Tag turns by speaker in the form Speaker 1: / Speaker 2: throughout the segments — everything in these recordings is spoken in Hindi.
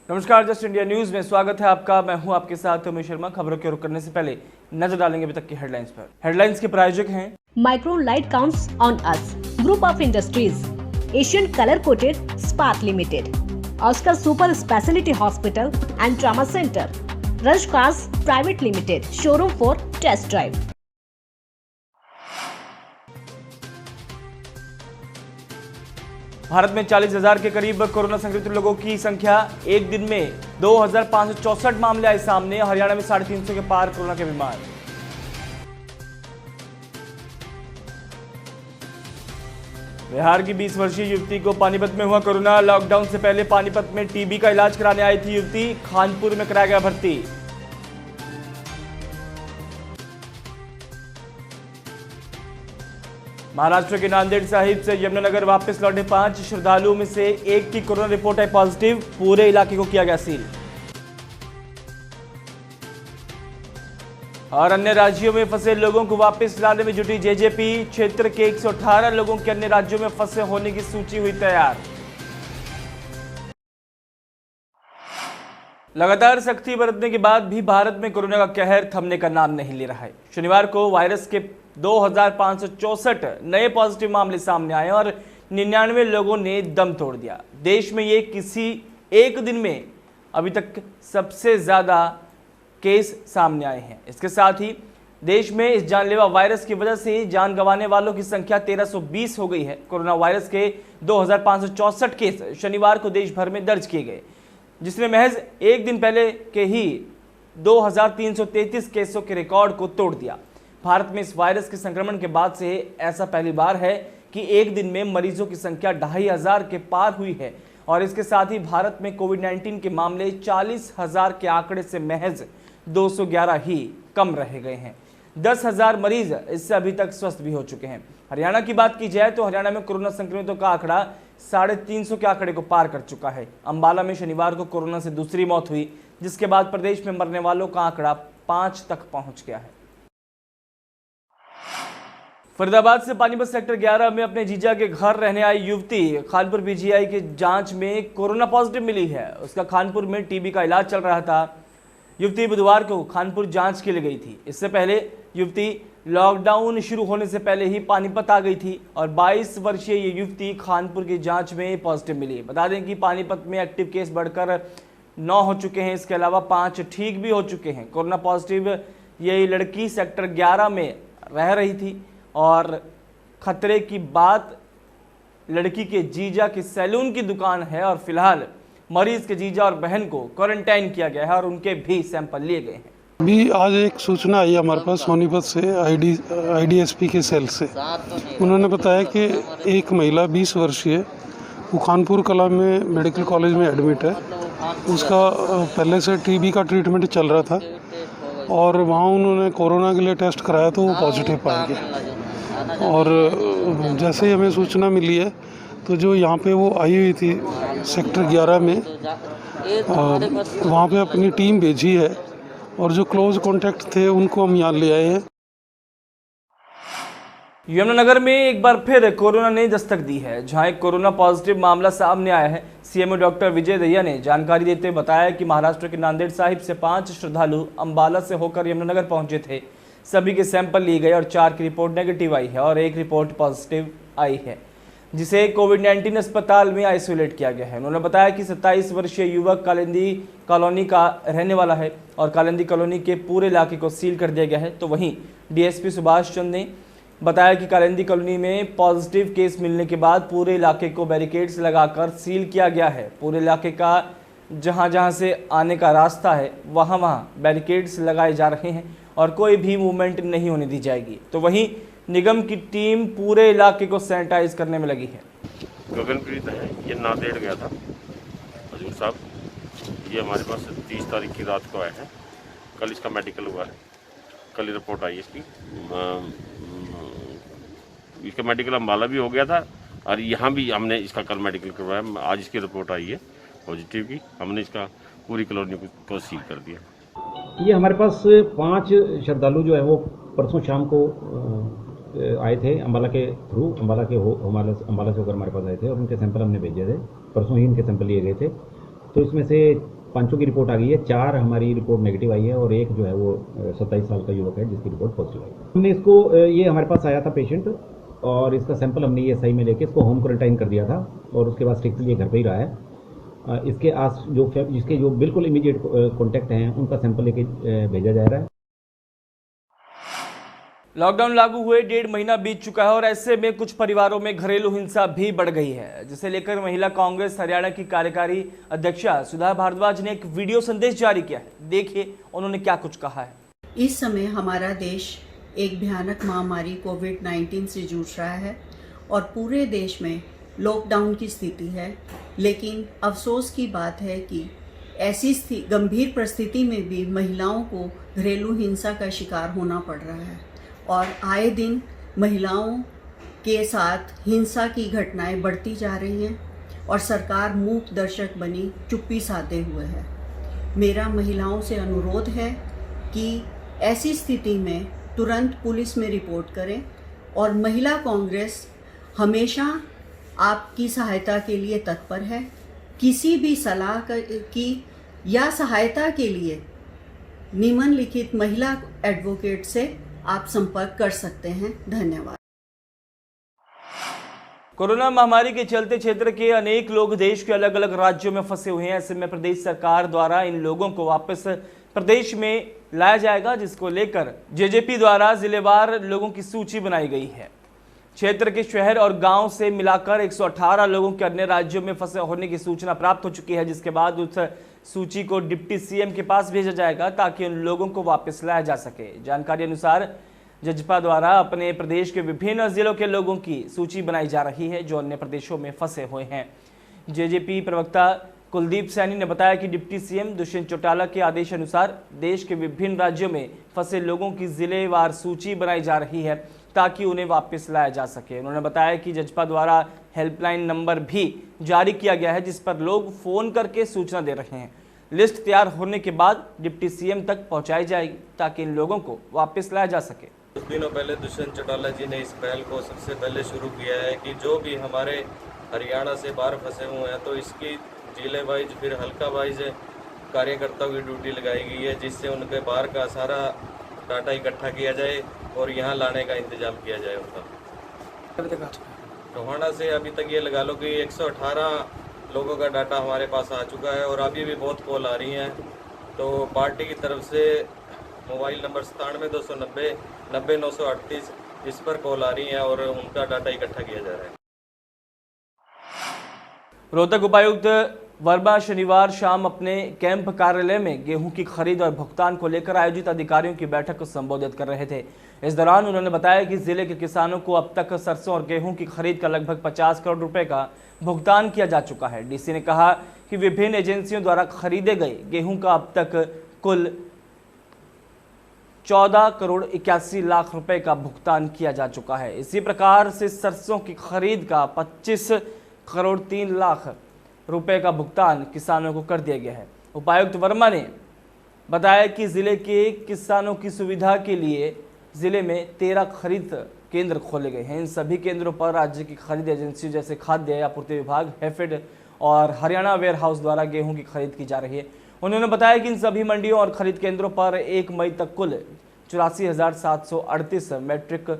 Speaker 1: नमस्कार, जस्ट इंडिया न्यूज में स्वागत है आपका। मैं हूं आपके साथ उमेश शर्मा। खबरों के रुख करने से पहले नजर डालेंगे अभी तक की हेडलाइंस पर। हेडलाइंस के प्रायोजक हैं
Speaker 2: Micron Light counts on us. Group of Industries. Asian Color Coated Spark Limited. Oscar Super Specialty Hospital and Trauma Center. Rush Cars Private Limited. Showroom for Test Drive.
Speaker 1: Bharat में 40,000 के करीब कोरोना संक्रमित लोगों की संख्या। एक दिन में 2,564 मामले आए सामने। हरियाणा में 350 के पार कोरोना के बीमार। बिहार की 20 वर्षीय युवती को पानीपत में हुआ कोरोना। लॉकडाउन से पहले पानीपत में टीबी का इलाज कराने आई थी युवती। खानपुर में कराया गया भर्ती। महाराष्ट्र के नांदेड़ साहिब से यमुनानगर वापस लौटे 5 श्रद्धालुओं में से एक की कोरोना रिपोर्ट आई पॉजिटिव। पूरे इलाके को किया गया सील। और अन्य राज्यों में फंसे लोगों को वापस लाने में जुटी जेजेपी। क्षेत्र के 118 लोगों के अन्य राज्यों में फंसे होने की सूची हुई तैयार। लगातार सख्ती बरतने के बाद भी भारत में कोरोना का कहर थमने का नाम नहीं ले रहा है। शनिवार को वायरस के 2,564 नए पॉजिटिव मामले सामने आए और 99 लोगों ने दम तोड़ दिया। देश में ये किसी एक दिन में अभी तक सबसे ज्यादा केस सामने आए हैं। इसके साथ ही देश में इस जानलेवा वायरस की वजह से जान गंवाने वालों की संख्या 1320 हो गई है। कोरोना वायरस के 2,564 केस शनिवार को देश भर में दर्ज किए गए, जिसने महज एक दिन पहले के ही 2,333 केसों के रिकॉर्ड को तोड़ दिया। भारत में इस वायरस के संक्रमण के बाद से ऐसा पहली बार है कि एक दिन में मरीजों की संख्या 2,500 के पार हुई है। और इसके साथ ही भारत में कोविड-19 के मामले 40,000 के आंकड़े से महज 211 ही कम रह गए हैं। 10,000 मरीज इससे अभी तक स्वस्थ भी हो चुके हैं। हरियाणा की बात की जाए तो हरियाणा में कोरोना संक्रमितों का आंकड़ा 350 के आंकड़े को पार कर चुका है। अंबाला में शनिवार को कोरोना से दूसरी मौत हुई, जिसके बाद प्रदेश में मरने वालों का आंकड़ा 5 तक पहुंच गया है। फरीदाबाद से पानीपत सेक्टर 11 में अपने जीजा के घर रहने आई युवती खानपुर पीजीआई की जांच में कोरोना पॉजिटिव मिली है। उसका खानपुर में टीबी का इलाज चल रहा था। युवती बुधवार को खानपुर जांच के लिए गई थी। इससे पहले युवती लॉकडाउन शुरू होने से पहले ही पानीपत आ गई थी और 22 वर्षीय ये युवती खानपुर की जांच में पॉजिटिव मिली। बता दें कि पानीपत में एक्टिव केस बढ़कर 9 हो चुके हैं। इसके अलावा 5 ठीक भी हो चुके हैं। कोरोना पॉजिटिव ये लड़की सेक्टर 11 में रह रही थी और खतरे की बात लड़की के जीजा की सैलून की दुकान है और फिलहाल मरीज के जीजा और बहन को क्वारंटाइन किया गया है और उनके भी सैंपल लिए गए हैं।
Speaker 3: अभी आज एक सूचना आई हमारे पास सोनीपत से आईडीएसपी के सेल से। उन्होंने बताया कि एक महिला 20 वर्षीय वो खानपुर कला में मेडिकल कॉलेज में एडमिट है। उसका पहले से टीबी का ट्रीटमेंट चल रहा था और वहाँ उन्होंने कोरोना के लिए टेस्ट कराया तो वो पॉजिटिव पाया गया। और जैसे ही हमें सूचना मिली है तो जो यहाँ पे वो आई हुई थी सेक्टर 11 में, वहाँ पे अपनी टीम भेजी है और जो क्लोज कॉन्टैक्ट थे उनको हम यहाँ ले आए हैं।
Speaker 1: यमुनानगर में एक बार फिर कोरोना ने दस्तक दी है, जहां एक कोरोना पॉजिटिव मामला सामने आया है। सीएमओ डॉक्टर विजय दहिया ने जानकारी देते हुए बताया कि महाराष्ट्र के नांदेड़ साहिब से 5 श्रद्धालु अंबाला से होकर यमुनानगर पहुंचे थे। सभी के सैंपल लिए गए और 4 की रिपोर्ट नेगेटिव आई है और 1 रिपोर्ट पॉजिटिव आई है, जिसे कोविड-19 अस्पताल में आइसोलेट किया गया है। उन्होंने बताया कि 27 वर्षीय युवक कालिंदी कॉलोनी का रहने वाला है और कालिंदी कॉलोनी के पूरे इलाके को सील कर दिया गया है। तो वहीं डीएसपी सुभाष चंद्र ने बताया कि कालिंदी कॉलोनी में पॉजिटिव केस मिलने के बाद पूरे इलाके को बैरिकेड्स लगाकर सील किया गया है। पूरे इलाके का जहां जहां से आने का रास्ता है वहां बैरिकेड्स लगाए जा रहे हैं और कोई भी मूवमेंट नहीं होने दी जाएगी। तो वहीं निगम की टीम पूरे इलाके को सैनिटाइज करने में लगी है।
Speaker 4: गगनप्रीत है, ये नांदेड़ गया था हजूर साहब। ये हमारे पास 30 तारीख की रात को आया है। कल इसका मेडिकल हुआ है, कल रिपोर्ट आई इसकी। इसका मेडिकल अम्बाला भी हो गया था और यहाँ भी हमने इसका कल मेडिकल करवाया। आज इसकी रिपोर्ट आई है पॉजिटिव की। हमने इसका पूरी कॉलोनी को सील कर दिया।
Speaker 5: ये हमारे पास 5 श्रद्धालु जो है वो परसों शाम को आए थे अम्बाला के थ्रू। अम्बाला से होकर हमारे पास आए थे और उनके सैंपल हमने भेजे थे। परसों ही इनके सैंपल लिए गए थे। तो इसमें से पांचों की रिपोर्ट आ गई है, 4 हमारी रिपोर्ट नेगेटिव आई है और एक जो है वो 27 साल का युवक है जिसकी रिपोर्ट पॉजिटिव आई है। हमने इसको ये हमारे पास आया था पेशेंट और इसका सैंपल हमने ESI में लेके इसको होम क्वारंटाइन कर दिया था और उसके बाद स्ट्रिक्टली घर पे ही रहा है। इसके जिसके जो बिल्कुल इमीडिएट कॉन्टैक्ट हैं उनका सैंपल लेके भेजा जा रहा है।
Speaker 1: लॉकडाउन लागू हुए 1.5 महीना बीत चुका है और ऐसे में कुछ परिवारों में घरेलू हिंसा भी बढ़ गई है, जिसे लेकर महिला कांग्रेस हरियाणा की कार्यकारी अध्यक्षा सुधा भारद्वाज ने एक वीडियो संदेश जारी किया है। देखिए उन्होंने क्या कुछ कहा है।
Speaker 6: इस समय हमारा देश एक भयानक महामारी कोविड-19 से जूझ रहा है और पूरे देश में लॉकडाउन की स्थिति है, लेकिन अफसोस की बात है कि ऐसी गंभीर परिस्थिति में भी महिलाओं को घरेलू हिंसा का शिकार होना पड़ रहा है और आए दिन महिलाओं के साथ हिंसा की घटनाएं बढ़ती जा रही हैं और सरकार मूक दर्शक बनी चुप्पी साधे हुए है। मेरा महिलाओं से अनुरोध है कि ऐसी स्थिति में तुरंत पुलिस में रिपोर्ट करें और महिला कांग्रेस हमेशा आपकी सहायता के लिए तत्पर है। किसी भी सलाह की या सहायता के लिए निम्नलिखित महिला एडवोकेट से आप संपर्क कर सकते हैं। धन्यवाद।
Speaker 1: कोरोना महामारी के चलते क्षेत्र के अनेक लोग देश के अलग अलग राज्यों में फंसे हुए हैं। ऐसे में प्रदेश सरकार द्वारा इन लोगों को वापस प्रदेश में लाया जाएगा, जिसको लेकर जेजेपी द्वारा जिलेवार लोगों की सूची बनाई गई है। क्षेत्र के शहर और गांव से मिलाकर 118 लोगों के अन्य राज्यों में फंसे होने की सूचना प्राप्त हो चुकी है, जिसके बाद उस सूची को डिप्टी सीएम के पास भेजा जाएगा ताकि उन लोगों को वापस लाया जा सके। जानकारी अनुसार जजपा द्वारा अपने प्रदेश के विभिन्न जिलों के लोगों की सूची बनाई जा रही है जो अन्य प्रदेशों में फंसे हुए हैं। जेजेपी प्रवक्ता कुलदीप सैनी ने बताया कि डिप्टी सीएम दुष्यंत चौटाला के आदेश अनुसार देश के विभिन्न राज्यों में फंसे लोगों की जिलेवार सूची बनाई जा रही है ताकि उन्हें वापस लाया जा सके। उन्होंने बताया कि जजपा द्वारा हेल्पलाइन नंबर भी जारी किया गया है जिस पर लोग फोन करके सूचना दे रहे हैं। लिस्ट तैयार होने के बाद डिप्टी सीएम तक पहुंचाई जाएगी ताकि इन लोगों को वापस लाया जा सके।
Speaker 7: कुछ दिनों पहले दुष्यंत चौटाला जी ने इस पहल को सबसे पहले शुरू किया है कि जो भी हमारे हरियाणा से बाहर फंसे हुए हैं तो इसकी जिले वाइज फिर हल्का वाइज कार्यकर्ताओं की ड्यूटी लगाई गई है, जिससे उनके बाहर का सारा डाटा इकट्ठा किया जाए और यहाँ लाने का इंतजाम किया जाए उनका। टोहाना से अभी तक ये लगा लो कि 118 लोगों का डाटा हमारे पास आ चुका है और अभी भी बहुत कॉल आ रही हैं। तो पार्टी की तरफ से मोबाइल नंबर 97 290 90 938 इस पर कॉल आ रही हैं और उनका डाटा इकट्ठा किया जा रहा है।
Speaker 1: रोहतक उपायुक्त वर्मा शनिवार शाम अपने कैंप कार्यालय में गेहूं की खरीद और भुगतान को लेकर आयोजित अधिकारियों की बैठक को संबोधित कर रहे थे। इस दौरान उन्होंने बताया कि जिले के किसानों को अब तक सरसों और गेहूं की खरीद का लगभग 50 करोड़ रुपए का भुगतान किया जा चुका है। डीसी ने कहा कि विभिन्न एजेंसियों द्वारा खरीदे गए गेहूं का अब तक कुल 14 करोड़ 81 लाख रुपए का भुगतान किया जा चुका है। इसी प्रकार से सरसों की खरीद का 25 करोड़ 3 लाख रुपए का भुगतान किसानों को कर दिया गया है। उपायुक्त वर्मा ने बताया कि जिले के किसानों की सुविधा के लिए जिले में 13 खरीद केंद्र खोले गए हैं। इन सभी केंद्रों पर राज्य की खरीद एजेंसी जैसे खाद्य आपूर्ति विभाग, हैफेड और हरियाणा वेयर हाउस द्वारा गेहूं की खरीद की जा रही है। उन्होंने बताया कि इन सभी मंडियों और खरीद केंद्रों पर 1 मई तक कुल 84,738 मैट्रिक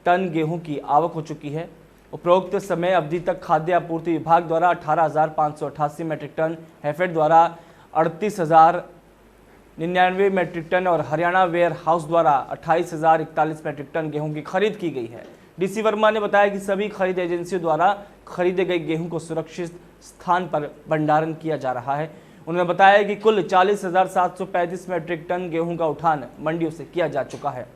Speaker 1: टन गेहूं की आवक हो चुकी है। उपरोक्त समय अवधि तक खाद्य आपूर्ति विभाग द्वारा 18,588 मैट्रिक टन, हैफेड द्वारा 38,099 मैट्रिक टन और हरियाणा वेयर हाउस द्वारा 28,041 मैट्रिक टन गेहूं की खरीद की गई है। डीसी वर्मा ने बताया कि सभी खरीद एजेंसियों द्वारा खरीदे गए गेहूं को सुरक्षित स्थान पर भंडारण किया जा रहा है। उन्होंने बताया कि कुल 40,735 मैट्रिक टन गेहूं का उठान मंडियों से किया जा चुका है।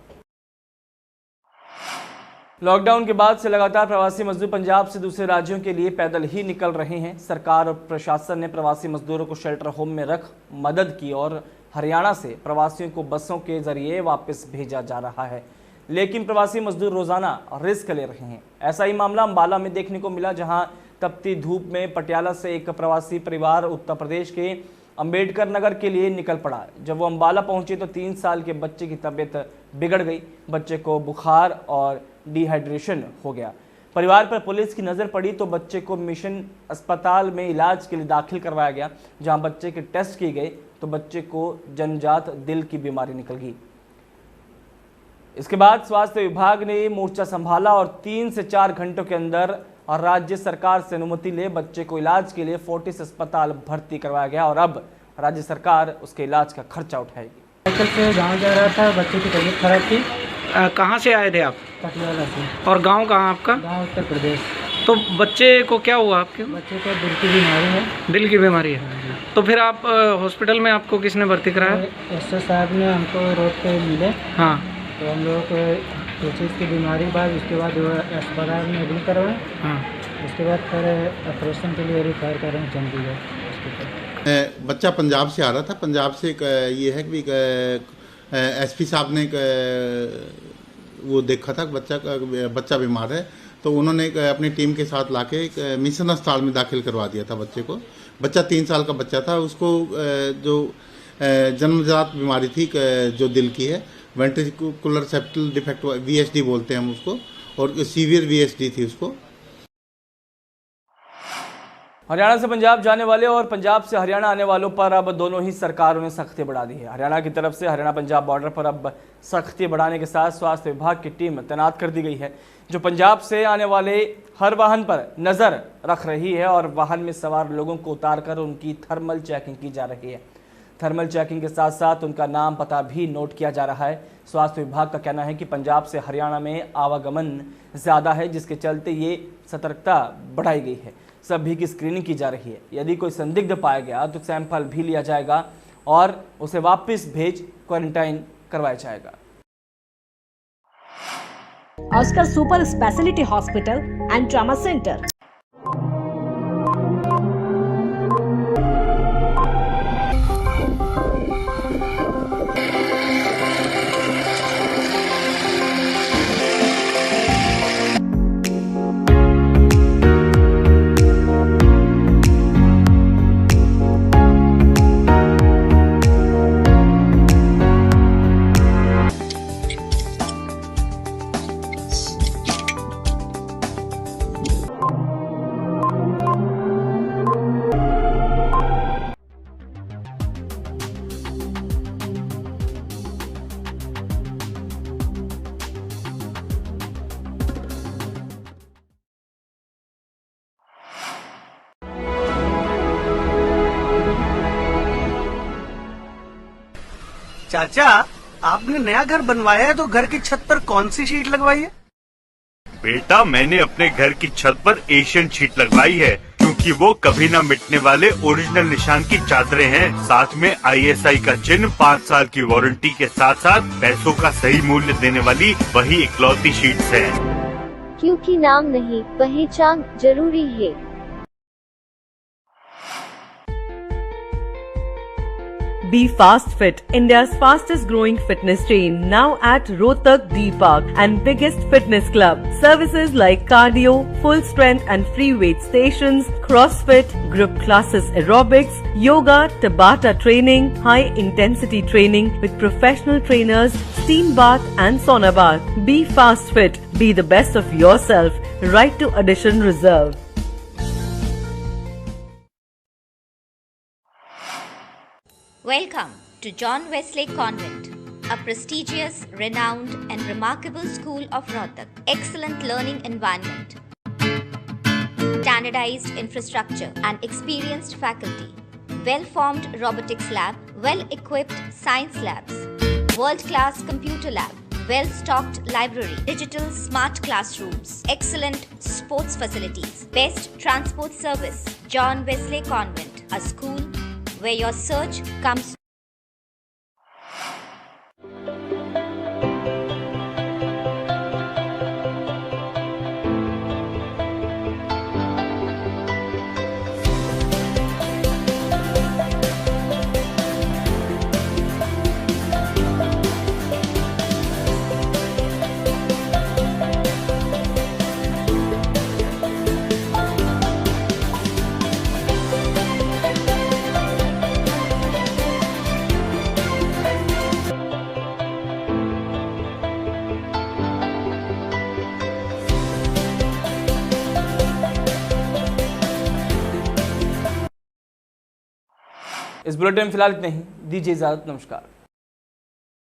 Speaker 1: लॉकडाउन के बाद से लगातार प्रवासी मजदूर पंजाब से दूसरे राज्यों के लिए पैदल ही निकल रहे हैं। सरकार और प्रशासन ने प्रवासी मजदूरों को शेल्टर होम में रख मदद की और हरियाणा से प्रवासियों को बसों के जरिए वापस भेजा जा रहा है, लेकिन प्रवासी मजदूर रोजाना रिस्क ले रहे हैं। ऐसा ही मामला अंबाला में देखने को मिला, जहां तपती धूप में पटियाला से एक प्रवासी परिवार उत्तर प्रदेश के अंबेडकर नगर के लिए निकल पड़ा। जब वो अंबाला पहुंचे तो 3 साल के बच्चे की तबीयत बिगड़ गई। बच्चे को बुखार और डिहाइड्रेशन हो गया। परिवार पर पुलिस की नज़र पड़ी तो बच्चे को मिशन अस्पताल में इलाज के लिए दाखिल करवाया गया, जहां बच्चे के टेस्ट किए गए तो बच्चे को जन्मजात दिल की बीमारी निकल गई। इसके बाद स्वास्थ्य विभाग ने मोर्चा संभाला और 3 से 4 घंटों के अंदर और राज्य सरकार से अनुमति ले बच्चे को इलाज के लिए फोर्टिस अस्पताल भर्ती करवाया गया और अब राज्य सरकार उसके इलाज का खर्चा उठाएगी।
Speaker 8: साइकिल से गांव जा रहा था, बच्चे की तबीयत खराब थी।
Speaker 9: कहाँ से आए थे आप?
Speaker 8: पटियाला से।
Speaker 9: और गांव कहाँ आपका?
Speaker 8: गांव उत्तर प्रदेश।
Speaker 9: तो बच्चे को क्या हुआ आपके?
Speaker 8: बच्चे को दिल की बीमारी है।
Speaker 9: दिल की बीमारी है। तो फिर आप हॉस्पिटल में आपको किसने भर्ती कराया?
Speaker 8: एसएस साहब ने हमको रोड पे मिले।
Speaker 9: हाँ।
Speaker 8: तो हम लोग को इस चीज़ की बीमारी के बाद उसके बाद अस्पताल में एडमिट करवाए।
Speaker 9: हाँ।
Speaker 8: उसके बाद फिर ऑपरेशन के लिए रिफर कर रहे हैं चंडीगढ़।
Speaker 10: बच्चा पंजाब से आ रहा था। पंजाब से ये है कि एसपी साहब ने वो देखा था बच्चा बीमार है, तो उन्होंने अपनी टीम के साथ लाके मिशन अस्पताल में दाखिल करवा दिया था बच्चे को। बच्चा 3 साल का बच्चा था, उसको जो जन्मजात बीमारी थी जो दिल की है, वेंट्रिकुलर सेप्टल डिफेक्ट VSD बोलते हैं हम उसको, और सीवियर VSD थी उसको।
Speaker 1: हरियाणा से पंजाब जाने वाले और पंजाब से हरियाणा आने वालों पर अब दोनों ही सरकारों ने सख्ती बढ़ा दी है। हरियाणा की तरफ से हरियाणा पंजाब बॉर्डर पर अब सख्ती बढ़ाने के साथ स्वास्थ्य विभाग की टीम तैनात कर दी गई है, जो पंजाब से आने वाले हर वाहन पर नज़र रख रही है और वाहन में सवार लोगों को उतारकर उनकी थर्मल चेकिंग की जा रही है। थर्मल चेकिंग के साथ साथ उनका नाम पता भी नोट किया जा रहा है। स्वास्थ्य विभाग का कहना है कि पंजाब से हरियाणा में आवागमन ज़्यादा है, जिसके चलते ये सतर्कता बढ़ाई गई है। सभी की स्क्रीनिंग की जा रही है। यदि कोई संदिग्ध पाया गया तो सैंपल भी लिया जाएगा और उसे वापस भेज क्वारंटाइन करवाया जाएगा।
Speaker 2: Oscar super speciality hospital and trauma centre.
Speaker 11: चाचा, आपने नया घर बनवाया है तो घर की छत पर कौन सी शीट लगवाई है?
Speaker 12: बेटा, मैंने अपने घर की छत पर एशियन शीट लगवाई है, क्योंकि वो कभी न मिटने वाले ओरिजिनल निशान की चादरें हैं। साथ में ISI का चिन्ह, 5 साल की वारंटी के साथ साथ पैसों का सही मूल्य देने वाली वही इकलौती शीट्स हैं।
Speaker 13: क्योंकि नाम नहीं, पहचान जरूरी है।
Speaker 14: Be Fast Fit, India's fastest growing fitness chain, now at Rohtak D Park and biggest fitness club. Services like cardio, full strength and free weight stations, CrossFit, group classes, aerobics, yoga, Tabata training, high intensity training with professional trainers, steam bath and sauna bath. Be Fast Fit, be the best of yourself. Right to addition reserved.
Speaker 15: Welcome to John Wesley Convent, a prestigious, renowned and remarkable school of Rohtak. Excellent learning environment, standardized infrastructure and experienced faculty, well-formed robotics lab, well-equipped science labs, world-class computer lab, well-stocked library, digital smart classrooms, excellent sports facilities, best transport service. John Wesley Convent, a school where your search comes.
Speaker 1: इस बुलेटिन में फिलहाल इतना ही, दीजिए इजाजत, नमस्कार।